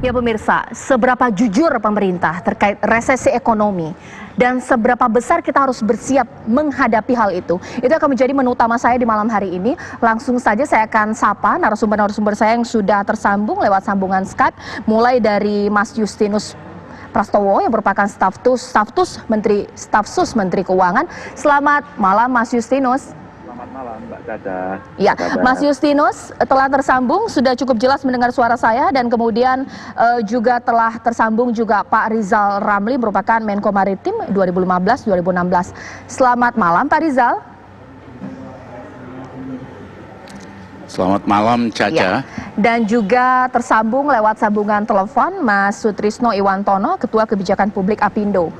Ya pemirsa, seberapa jujur pemerintah terkait resesi ekonomi dan seberapa besar kita harus bersiap menghadapi hal itu akan menjadi menu utama saya di malam hari ini. Langsung saja saya akan sapa narasumber-narasumber saya yang sudah tersambung lewat sambungan Skype, mulai dari Mas Justinus Prastowo yang merupakan staf sus Menteri Keuangan. Selamat malam Mas Justinus. Selamat malam Mbak Caca. Ya, Mas Justinus telah tersambung, sudah cukup jelas mendengar suara saya, dan kemudian juga telah tersambung juga Pak Rizal Ramli, merupakan Menko Maritim 2015-2016. Selamat malam Pak Rizal. Selamat malam Caca. Ya. Dan juga tersambung lewat sambungan telepon Mas Sutrisno Iwantono, Ketua Kebijakan Publik Apindo.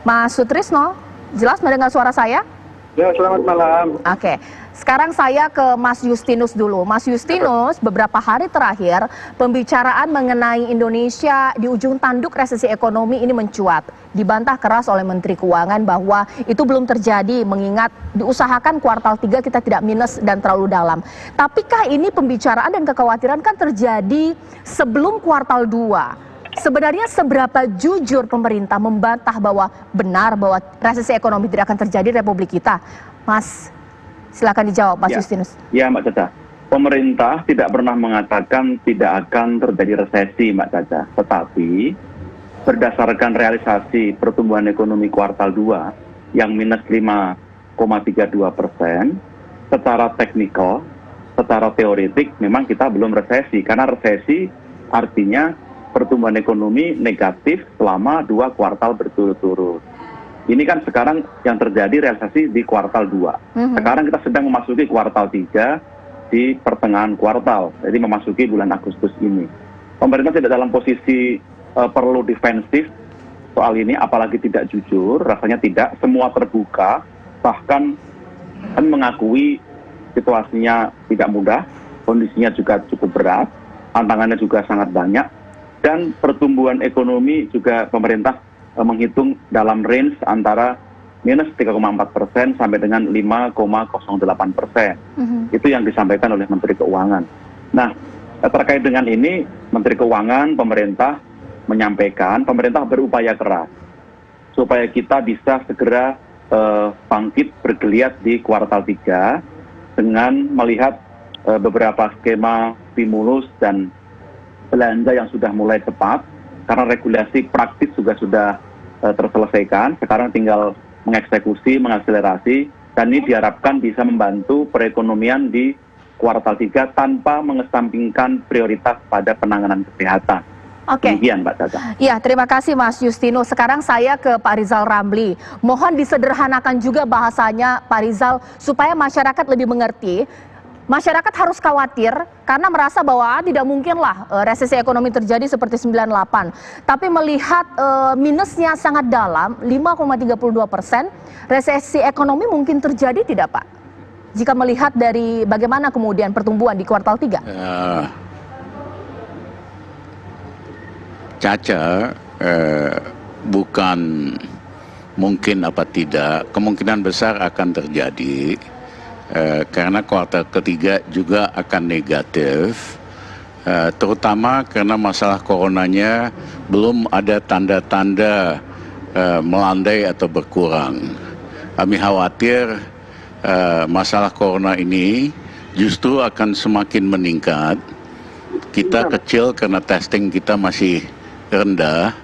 Mas Sutrisno, jelas mendengar suara saya? Ya, selamat malam. Oke, sekarang saya ke Mas Justinus dulu. Mas Justinus, beberapa hari terakhir pembicaraan mengenai Indonesia di ujung tanduk resesi ekonomi ini mencuat. Dibantah keras oleh Menteri Keuangan bahwa itu belum terjadi, mengingat diusahakan kuartal 3 kita tidak minus dan terlalu dalam. Tapikah ini pembicaraan dan kekhawatiran kan terjadi sebelum kuartal 2? Sebenarnya seberapa jujur pemerintah membantah bahwa benar bahwa resesi ekonomi tidak akan terjadi di Republik kita? Mas, silakan dijawab Mas Justinus. Ya Mbak Caca, pemerintah tidak pernah mengatakan tidak akan terjadi resesi Mbak Caca. Tetapi berdasarkan realisasi pertumbuhan ekonomi kuartal 2 yang minus 5,32%, secara teknikal, secara teoretik memang kita belum resesi. Karena resesi artinya pertumbuhan ekonomi negatif selama 2 kuartal berturut-turut. Ini kan sekarang yang terjadi realisasi di kuartal 2. Sekarang kita sedang memasuki kuartal 3 di pertengahan kuartal. Jadi memasuki bulan Agustus ini. Pemerintah tidak dalam posisi perlu defensif soal ini, apalagi tidak jujur. Rasanya tidak, semua terbuka. Bahkan kan mengakui situasinya tidak mudah, kondisinya juga cukup berat, tantangannya juga sangat banyak. Dan pertumbuhan ekonomi juga pemerintah menghitung dalam range antara minus 3,4% sampai dengan 5,08%. Itu yang disampaikan oleh Menteri Keuangan. Nah, terkait dengan ini, Menteri Keuangan, pemerintah menyampaikan, pemerintah berupaya keras supaya kita bisa segera bangkit bergeliat di kuartal 3 dengan melihat beberapa skema stimulus dan belanja yang sudah mulai tepat, karena regulasi praktis juga sudah terselesaikan. Sekarang tinggal mengeksekusi, mengakselerasi, dan ini diharapkan bisa membantu perekonomian di kuartal 3 tanpa mengesampingkan prioritas pada penanganan kesehatan. Oke. Demikian Mbak Caca. Ya, terima kasih Mas Justinus. Sekarang saya ke Pak Rizal Ramli. Mohon disederhanakan juga bahasanya Pak Rizal supaya masyarakat lebih mengerti. Masyarakat harus khawatir karena merasa bahwa tidak mungkinlah resesi ekonomi terjadi seperti 98. Tapi melihat minusnya sangat dalam, 5,32%, resesi ekonomi mungkin terjadi tidak Pak? Jika melihat dari bagaimana kemudian pertumbuhan di kuartal 3? Caca, bukan mungkin apa tidak, kemungkinan besar akan terjadi. Karena kuartal ketiga juga akan negatif, terutama karena masalah coronanya belum ada tanda-tanda melandai atau berkurang. Kami khawatir masalah corona ini justru akan semakin meningkat. Kita kecil karena testing kita masih rendah,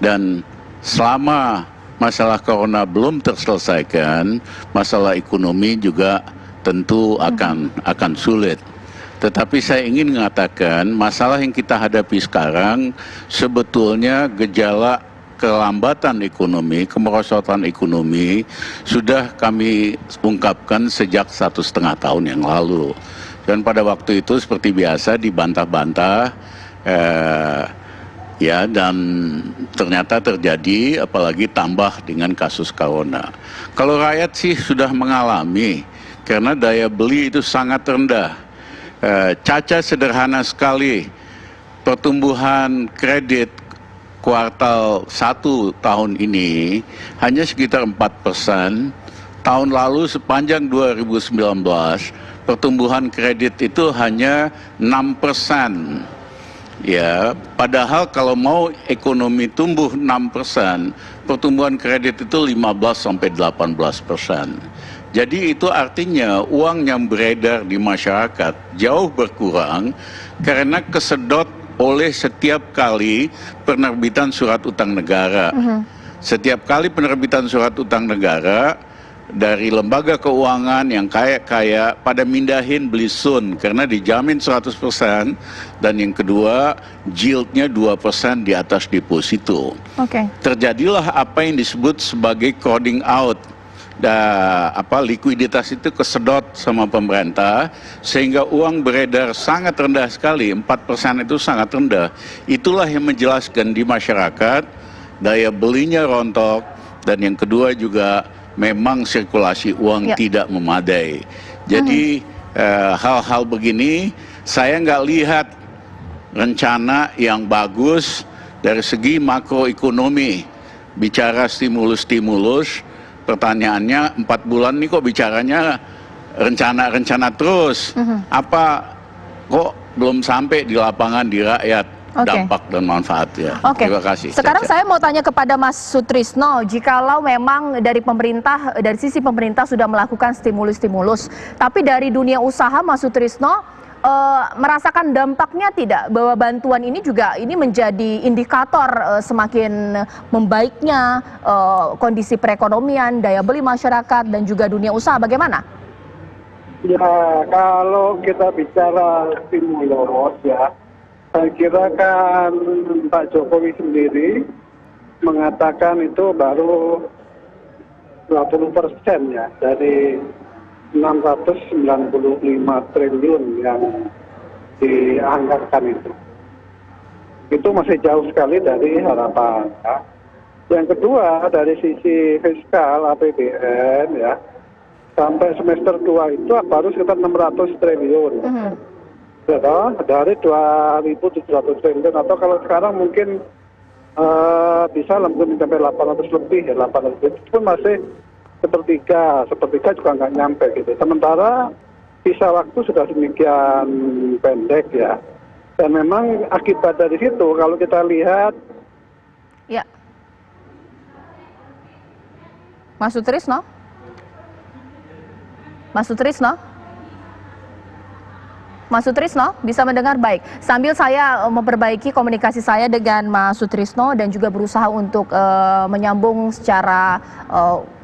dan selama masalah corona belum terselesaikan, masalah ekonomi juga tentu akan sulit. Tetapi saya ingin mengatakan masalah yang kita hadapi sekarang sebetulnya gejala kelambatan ekonomi, kemerosotan ekonomi sudah kami ungkapkan sejak 1,5 tahun yang lalu. Dan pada waktu itu seperti biasa dibantah-bantah, ya, dan ternyata terjadi, apalagi tambah dengan kasus corona. Kalau rakyat sih sudah mengalami, karena daya beli itu sangat rendah. Caca sederhana sekali, pertumbuhan kredit kuartal 1 tahun ini hanya sekitar 4%. Tahun lalu sepanjang 2019, pertumbuhan kredit itu hanya 6%. Ya, padahal kalau mau ekonomi tumbuh 6%, pertumbuhan kredit itu 15-18%. Jadi itu artinya uang yang beredar di masyarakat jauh berkurang karena kesedot oleh setiap kali penerbitan surat utang negara. Setiap kali penerbitan surat utang negara dari lembaga keuangan yang kaya-kaya pada mindahin beli sun karena dijamin 100%, dan yang kedua yieldnya 2% di atas deposito. Terjadilah apa yang disebut sebagai crowding out. Likuiditas itu kesedot sama pemerintah sehingga uang beredar sangat rendah sekali, 4% itu sangat rendah. Itulah yang menjelaskan di masyarakat daya belinya rontok, dan yang kedua juga memang sirkulasi uang tidak memadai. Jadi hal-hal begini saya nggak lihat rencana yang bagus dari segi makroekonomi. Bicara stimulus-stimulus, pertanyaannya 4 bulan ini kok bicaranya rencana-rencana terus. Apa kok belum sampai di lapangan di rakyat? Dampak dan manfaatnya. Terima kasih. Sekarang saya mau tanya kepada Mas Sutrisno, jikalau memang dari pemerintah, dari sisi pemerintah sudah melakukan stimulus-stimulus, tapi dari dunia usaha Mas Sutrisno merasakan dampaknya tidak, bahwa bantuan ini juga ini menjadi indikator semakin membaiknya kondisi perekonomian, daya beli masyarakat dan juga dunia usaha, bagaimana? Ya, kalau kita bicara stimulus ya, saya kira kan Pak Jokowi sendiri mengatakan itu baru 20% ya dari 695 triliun yang dianggarkan itu. Itu masih jauh sekali dari harapan. Ya. Yang kedua dari sisi fiskal APBN ya, sampai semester 2 itu baru sekitar 600 triliun. Ya, dari 2.700 triliun, atau kalau sekarang mungkin bisa lebih sampai 800 lebih ya, 800 itu pun masih sepertiga juga nggak nyampe gitu. Sementara sisa waktu sudah demikian pendek ya, dan memang akibat dari situ kalau kita lihat ya, Mas Sutrisno, Mas Sutrisno bisa mendengar baik. Sambil saya memperbaiki komunikasi saya dengan Mas Sutrisno dan juga berusaha untuk menyambung secara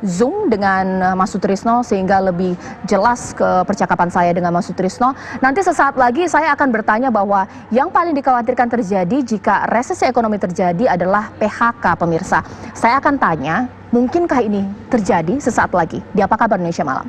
Zoom dengan Mas Sutrisno sehingga lebih jelas ke percakapan saya dengan Mas Sutrisno. Nanti sesaat lagi saya akan bertanya bahwa yang paling dikhawatirkan terjadi jika resesi ekonomi terjadi adalah PHK, pemirsa. Saya akan tanya, mungkinkah ini terjadi sesaat lagi di Apa Kabar Indonesia Malam?